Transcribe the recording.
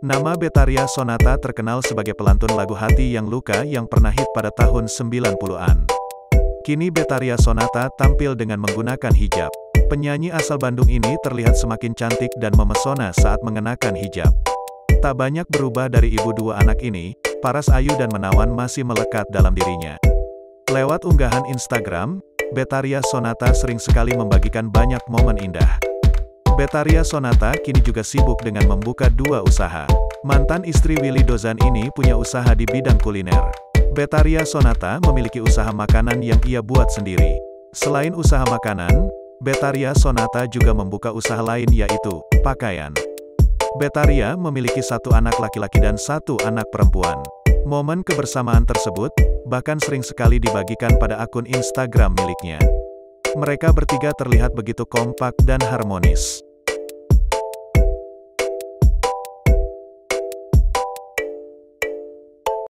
Nama Betharia Sonata terkenal sebagai pelantun lagu Hati Yang Luka yang pernah hit pada tahun 90-an. Kini Betharia Sonata tampil dengan menggunakan hijab. Penyanyi asal Bandung ini terlihat semakin cantik dan memesona saat mengenakan hijab. Tak banyak berubah dari ibu dua anak ini, paras ayu dan menawan masih melekat dalam dirinya. Lewat unggahan Instagram, Betharia Sonata sering sekali membagikan banyak momen indah. Betharia Sonata kini juga sibuk dengan membuka dua usaha. Mantan istri Willy Dozan ini punya usaha di bidang kuliner. Betharia Sonata memiliki usaha makanan yang ia buat sendiri. Selain usaha makanan, Betharia Sonata juga membuka usaha lain yaitu pakaian. Betharia memiliki satu anak laki-laki dan satu anak perempuan. Momen kebersamaan tersebut bahkan sering sekali dibagikan pada akun Instagram miliknya. Mereka bertiga terlihat begitu kompak dan harmonis.